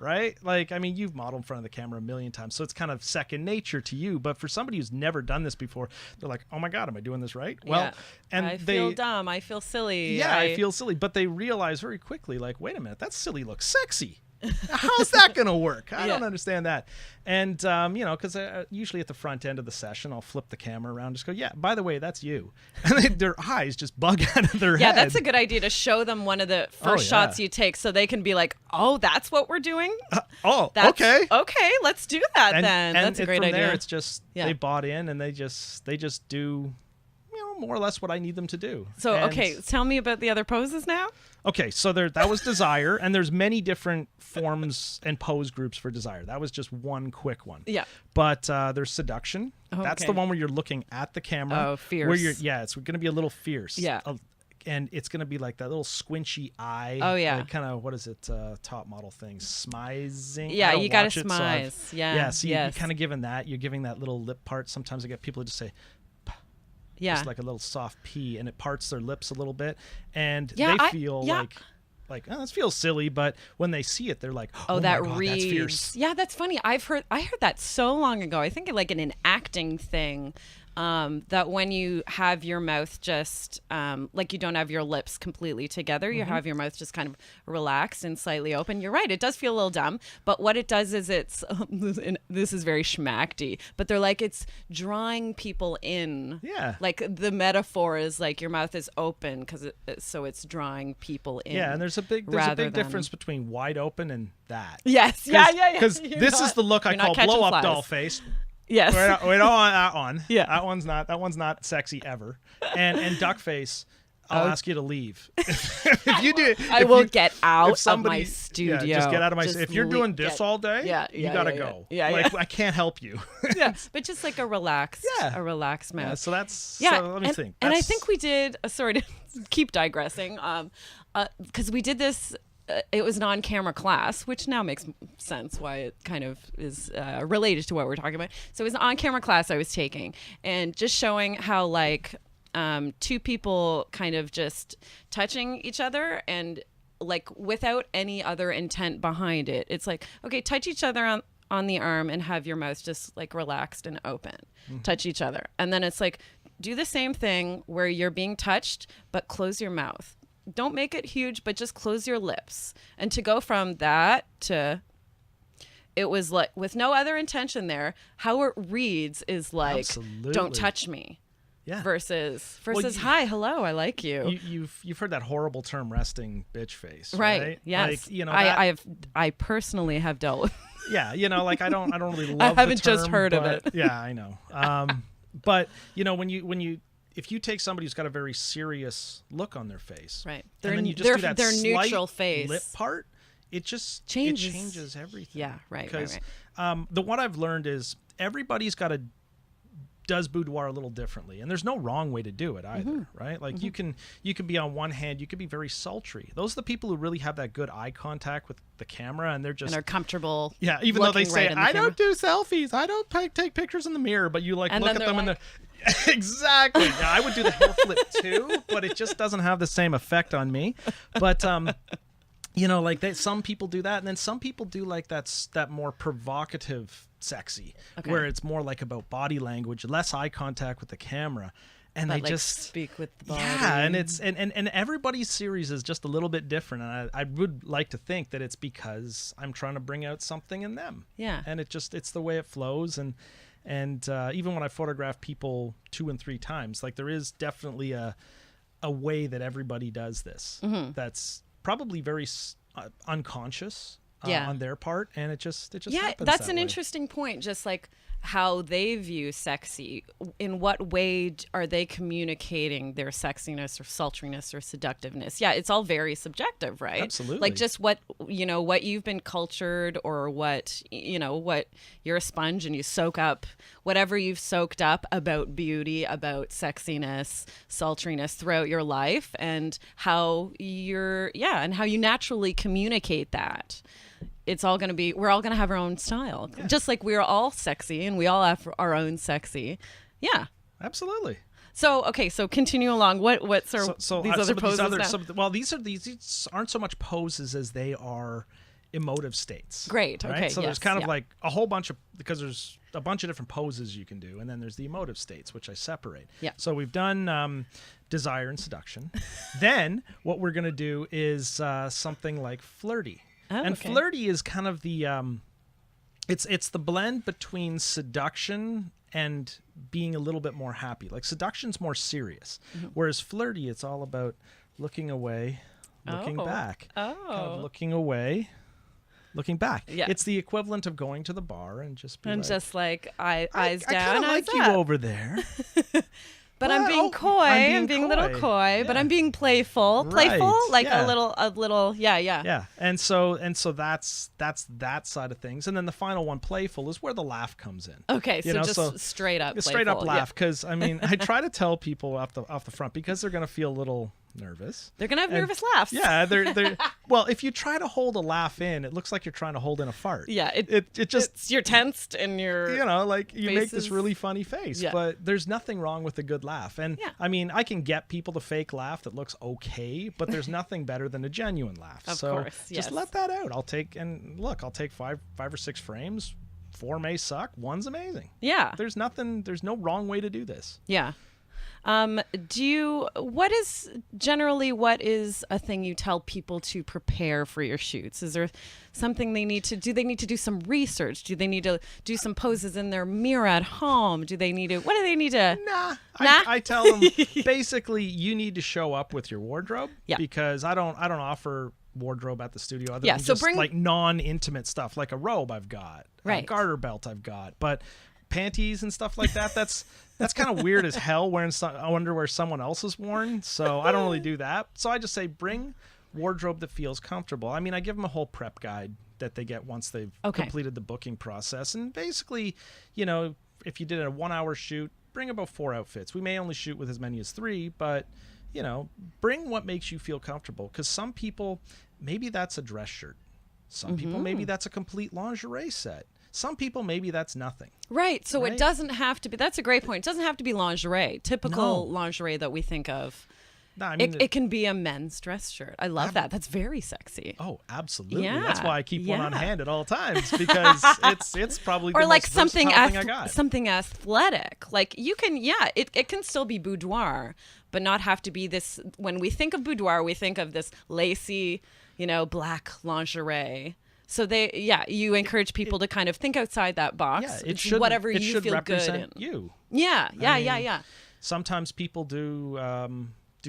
right? Like, I mean, you've modeled in front of the camera a million times, so it's kind of second nature to you. But for somebody who's never done this before, they're like, oh my God, am I doing this right? Well, and I feel dumb. I feel silly. Yeah, I feel silly. But they realize very quickly, like, wait a minute, that silly looks sexy. How's that going to work? I don't understand that. And, because usually at the front end of the session, I'll flip the camera around, just go, yeah, by the way, that's you. And their eyes just bug out of their head. Yeah, that's a good idea to show them one of the first shots you take so they can be like, oh, that's what we're doing? Okay. Okay, let's do that then. That's a great from idea. There, it's just they bought in and they just do more or less what I need them to do. So, tell me about the other poses now. Okay, so that was desire, and there's many different forms and pose groups for desire. That was just one quick one. Yeah. But there's seduction. Okay. That's the one where you're looking at the camera. Oh, fierce. Where it's going to be a little fierce. Yeah. And it's going to be like that little squinchy eye. Oh, yeah. Like kind of, what is it, top model thing? Smizing? Yeah, you got to smize. Yeah, so you're kind of giving that. You're giving that little lip part. Sometimes I get people to just say, just like a little soft P, and it parts their lips a little bit, and they feel like oh, this feels silly, but when they see it, they're like, oh that my God, reads. That's fierce. Yeah, that's funny. I heard that so long ago. I think like in an acting thing. That when you have your mouth just like you don't have your lips completely together, you have your mouth just kind of relaxed and slightly open. You're right, it does feel a little dumb, but what it does is it's this is very schmackty, but they're like it's drawing people in. Yeah, like the metaphor is like your mouth is open because so it's drawing people in. Yeah, and there's a big difference between wide open and that. Yes, because this is the look I call blow up doll face. Yes. We don't want that one. Yeah. That one's not sexy ever. And duck face, I'll ask you to leave. If you do, I will get out of my studio. Yeah, just get out of my studio. If you're doing this all day, you gotta go. Yeah, I can't help you. Yeah, but just like a relaxed mouth. Yeah, so that's let me think. And I think we did. Sorry to keep digressing. Because we did this. It was an on-camera class, which now makes sense why it kind of is related to what we're talking about. So it was an on-camera class I was taking, and just showing how like two people kind of just touching each other and like without any other intent behind it. It's like, okay, touch each other on the arm and have your mouth just like relaxed and open. Touch each other. And then it's like, do the same thing where you're being touched, but close your mouth. Don't make it huge, but just close your lips. And to go from that to, it was like, with no other intention there, how it reads is like, absolutely. Don't touch me. Yeah. Versus hi, hello, I like you. You've heard that horrible term, resting bitch face, right? Yes. Like, I personally have dealt with. Yeah, like I don't really love. I haven't the term, just heard of it. Yeah, I know. But if you take somebody who's got a very serious look on their face, right? And then you just do that their slight neutral face lip part, it just changes. It changes everything. Yeah, right. Because what I've learned is everybody's does boudoir a little differently, and there's no wrong way to do it either, right? Like you can be on one hand, you can be very sultry. Those are the people who really have that good eye contact with the camera, and they're just comfortable. Yeah, even though they say I don't do selfies, I don't take pictures in the mirror, but you like look at them in the exactly. Yeah, I would do the hair flip too, but it just doesn't have the same effect on me. But like some people do that, and then some people do like that more provocative sexy, where it's more like about body language, less eye contact with the camera, and but they like just speak with the body. Yeah, and it's and everybody's series is just a little bit different, and I would like to think that it's because I'm trying to bring out something in them. Yeah, and it's the way it flows, and even when I photograph people 2 and 3 times, like there is definitely a way that everybody does this that's probably very unconscious. On their part, and it just happens that's that an way. Interesting point. Just like how they view sexy, in what way are they communicating their sexiness or sultriness or seductiveness? Yeah, it's all very subjective, right? Absolutely. Like just what you've been cultured, or what you're a sponge and you soak up whatever you've soaked up about beauty, about sexiness, sultriness throughout your life, and how you naturally communicate that. It's all going to be, we're all going to have our own style. Yeah. Just like we're all sexy and we all have our own sexy. Yeah. Absolutely. So, okay, so continue along. What's these other poses now? These aren't so much poses as they are emotive states. Great. Right? Okay. So yes, there's kind of like a whole bunch of, because there's a bunch of different poses you can do, and then there's the emotive states, which I separate. Yeah. So we've done desire and seduction. Then what we're going to do is something like flirty. Oh, and okay. flirty is kind of the it's the blend between seduction and being a little bit more happy. Like seduction's more serious, whereas flirty, it's all about looking away, looking back, kind of looking away, looking back. Yeah. It's the equivalent of going to the bar and just be like, just like eyes I down, kind of eyes like you up. over there. But I'm being coy. I'm being a little coy, but I'm being playful. Playful, Right, like yeah. a little. Yeah. Yeah, and so that's that side of things, and then the final one, playful, is where the laugh comes in. Okay, You so know, just so straight up, straight up playful. laugh, because I mean, I try to tell people off the front, because they're gonna feel a little nervous. They're gonna have And- nervous laughs. Yeah, they're well. If you try to hold a laugh in, it looks like you're trying to hold in a fart. Yeah, it just you're tensed and you're like you make this faces- really funny face, Yeah. but there's nothing wrong with a good laugh. And Yeah. I mean, I can get people to fake laugh that looks okay, but there's nothing better than a genuine laugh. Of so course, just yes. let that out. I'll take five or six frames. 4 may suck. 1's amazing. Yeah. There's no wrong way to do this. Yeah. What is a thing you tell people to prepare for your shoots? Is there something they need to do? They need to do some research? Do they need to do some poses in their mirror at home? What do they need to? Nah. Nah? I tell them basically you need to show up with your wardrobe, Yeah. because I don't offer wardrobe at the studio other Yeah, than so just bring- like non-intimate stuff, like a robe I've got, Right. a garter belt I've got, but panties and stuff like that, that's kind of weird as hell, wearing underwear someone else has worn, so I don't really do that. So I just say bring wardrobe that feels comfortable. I mean, I give them a whole prep guide that they get once they've completed the booking process, and basically, if you did a 1-hour shoot, bring about 4 outfits. We may only shoot with as many as 3, but bring what makes you feel comfortable, because some people, maybe that's a dress shirt. Some people, maybe that's a complete lingerie set. Some people, maybe that's nothing. Right. So Right? it doesn't have to be. That's a great point. It doesn't have to be lingerie. Typical No. lingerie that we think of. No, I mean, It can be a men's dress shirt. I love that. That's very sexy. oh, absolutely. Yeah, That's why I keep one on yeah. hand at all times, because it's probably Or the like most something versatile thing I got. something athletic. Like you can, it can still be boudoir, but not have to be this. When we think of boudoir, we think of this lacy, black lingerie. So you encourage people to kind of think outside that box. Yeah, it's whatever it you should feel represent good in. you. Yeah. I mean, Sometimes people do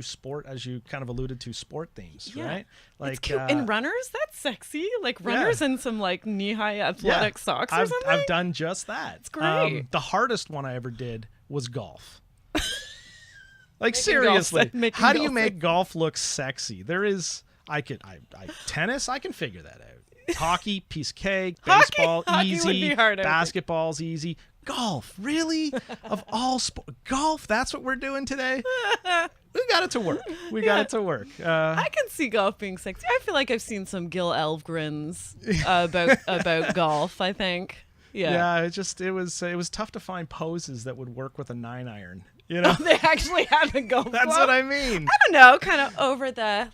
sport, as you kind of alluded to, sport themes, Yeah. right? Like It's cute. And runners, that's sexy. Like runners and some like knee-high athletic socks or something. I've done just that. It's great. The hardest one I ever did was golf. Like Making seriously, making how do you golf make golf look sexy? Tennis, I can figure that out. Hockey, piece of cake. Baseball, Hockey easy. would be hard, I think. Basketball's easy. Golf, really? Of all golf, that's what we're doing today? We got it to work. Got it to work. I can see golf being sexy. I feel like I've seen some Gil Elfgrins about golf, I think. Yeah. It was tough to find poses that would work with a 9-iron. They actually have a golf That's club. what I mean. I don't know, kind of over the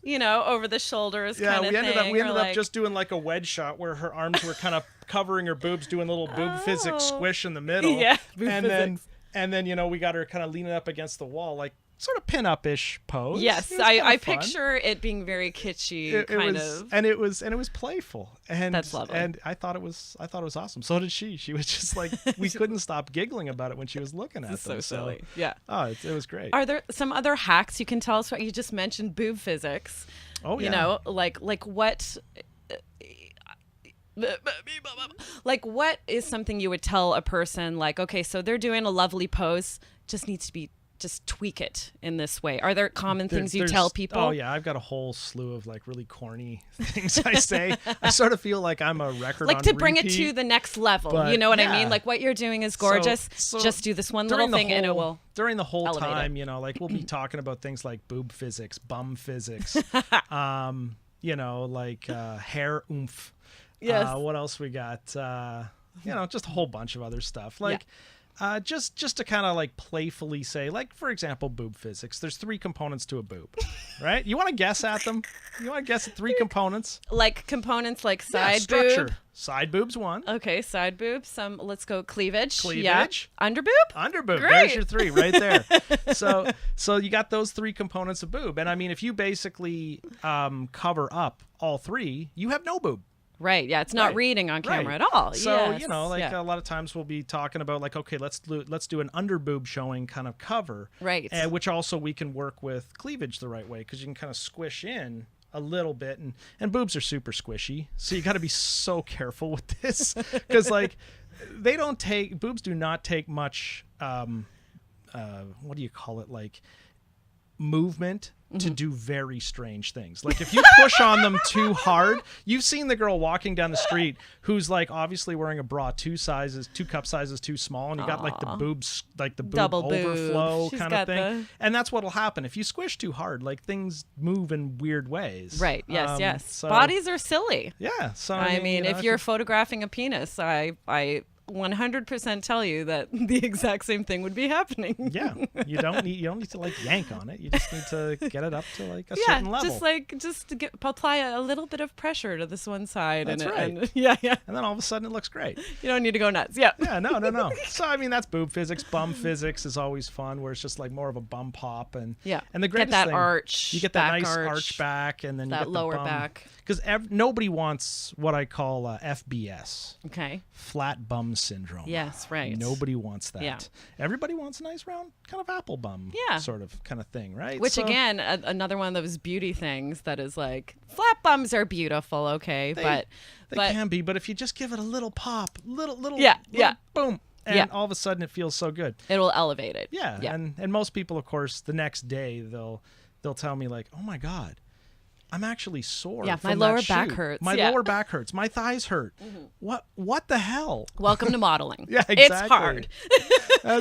over the shoulders Yeah, kind of we ended thing. up just doing like a wedge shot where her arms were kind of covering her boobs, doing a little boob physics squish in the middle. Yeah, boob and physics. then we got her kind of leaning up against the wall, like sort of pin-up-ish pose. Yes, It was kinda I fun. picture it being very kitschy, It kind was, of. and it was playful, and That's lovely. And I thought it was awesome. So did she. She was just like, we couldn't stop giggling about it when she was looking at them. So silly. Yeah. Oh, it was great. Are there some other hacks you can tell us? What you just mentioned, boob physics. Oh yeah. You know, like what. Like what is something you would tell a person, like, okay, so they're doing a lovely pose, just needs to be, just tweak it in this way? Are there common things you tell people? Oh yeah, I've got a whole slew of like really corny things I say. I sort of feel like I'm a record like on to bring it repeat. to the next level. But, You know what I yeah. mean? Like what you're doing is gorgeous. So just do this one during little the thing and it will. During the whole elevate time, it. like we'll be talking about things like boob physics, bum physics, like hair oomph. Yes. What else we got? Just a whole bunch of other stuff. Like, Just to kind of like playfully say, like, for example, boob physics. There's 3 components to a boob, right? You want to guess at them? You want to guess at 3 components? Like components like side structure. boob. Side boob's 1. Okay, side boob. Let's go cleavage. Cleavage. Yeah. Under boob? Under boob. Great. There's your 3 right there. So you got those 3 components of boob. And I mean, if you basically cover up all 3, you have no boob. Right. Yeah. It's not reading on camera at all. So, a lot of times we'll be talking about like, okay, let's do an under boob showing kind of cover. Right. Which also we can work with cleavage the right way because you can kind of squish in a little bit, and boobs are super squishy. So you got to be so careful with this because like boobs do not take much, what do you call it? Like movement to do very strange things. Like if you push on them too hard, you've seen the girl walking down the street who's like obviously wearing a bra 2 cup sizes too small, and you got like the boobs, like the boob double overflow boob. kind of thing. And that's what'll happen if you squish too hard. Like things move in weird ways. Right. Yes. Yes. So, bodies are silly. Yeah. So I mean, if you're photographing a penis, I 100% tell you that the exact same thing would be happening. Yeah, you don't need to like yank on it. You just need to get it up to like a certain level. just to apply a little bit of pressure to this one side. That's right. And then all of a sudden it looks great. You don't need to go nuts. Yeah. Yeah. No. So I mean, that's boob physics. Bum physics is always fun, where it's just like more of a bum pop and And the greatest get that thing, arch. you get that nice arch back, and then that you get the lower bum. back. Because nobody wants what I call FBS. Okay. Flat bum syndrome. Yes, right. Nobody wants that. Yeah. Everybody wants a nice round kind of apple bum sort of kind of thing, right? Which again, another one of those beauty things that is like, flat bums are beautiful, okay, but they can be, but if you just give it a little pop, little boom, and all of a sudden it feels so good. It'll elevate it. Yeah. And most people, of course, the next day they'll tell me like, oh my God, I'm actually sore. Yeah, from my lower that back shoot. hurts. My lower back hurts. My thighs hurt. What the hell? Welcome to modeling. Yeah, exactly. It's hard.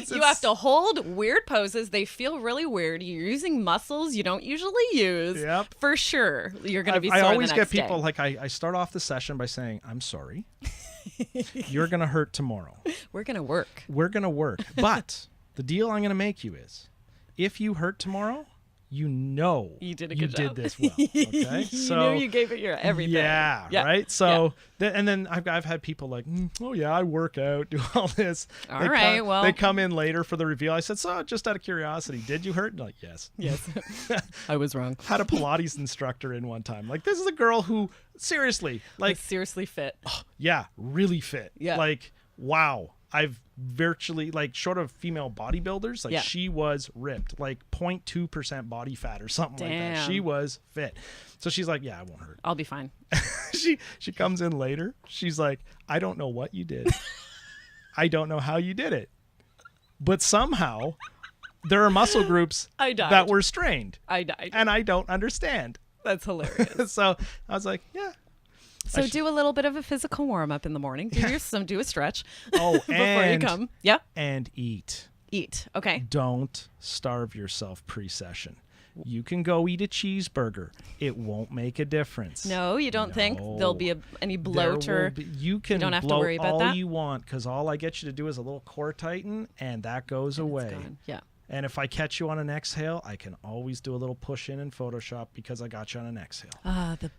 You have to hold weird poses. They feel really weird. You're using muscles you don't usually use. Yep. For sure. You're going to be sore I always the get next people day. like, I start off the session by saying, I'm sorry. You're going to hurt tomorrow. We're going to work. We're going to work. But the deal I'm going to make you is, if you hurt tomorrow, you know you did a good job. Did this well. Okay, you knew you gave it your everything. Yeah, right. So, and then I've had people like, oh yeah, I work out, do all this. All right, well, they come in later for the reveal. I said, so just out of curiosity, did you hurt? And like, yes, I was wrong. Had a Pilates instructor in one time. Like, this is a girl who seriously, like, seriously fit. Really fit. Yeah, like, wow. I've virtually, like, short of female bodybuilders, like she was ripped, like 0.2% body fat or something like that. She was fit. So she's like, yeah, I won't hurt. I'll be fine. She comes in later. She's like, I don't know what you did. I don't know how you did it. But somehow there are muscle groups that were strained. I died. And I don't understand. That's hilarious. So I was like, yeah. So do a little bit of a physical warm up in the morning. Do a stretch. Oh, before you come. Yeah. And eat. Okay. Don't starve yourself pre-session. You can go eat a cheeseburger. It won't make a difference. No, you don't think there'll be any bloat or you can don't have bloat to worry about all that? you want, because all I get you to do is a little core tighten, and that goes away. It's gone. Yeah. And if I catch you on an exhale, I can always do a little push in Photoshop because I got you on an exhale. The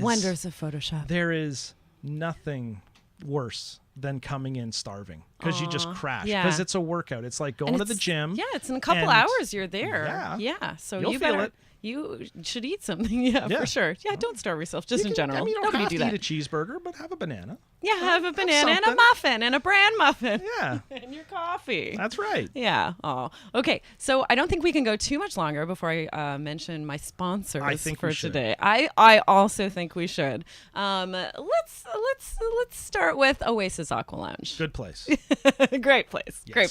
wonders of Photoshop. There is nothing worse than coming in starving because you just crash. Because it's a workout. It's like going to the gym. Yeah, it's in a couple hours you're there. Yeah. So you'll feel it. You should eat something. Yeah, for sure. Yeah, don't starve yourself. Just in general. I mean, you don't Nobody have do to that. eat a cheeseburger, but have a banana. Yeah, have a banana and a muffin and a bran muffin. Yeah. And your coffee. That's right. Yeah. Oh, okay. So I don't think we can go too much longer before I mention my sponsors for today. I also think we should. Let's start with Oasis Aqua Lounge. Good place. Great place. Yes. Great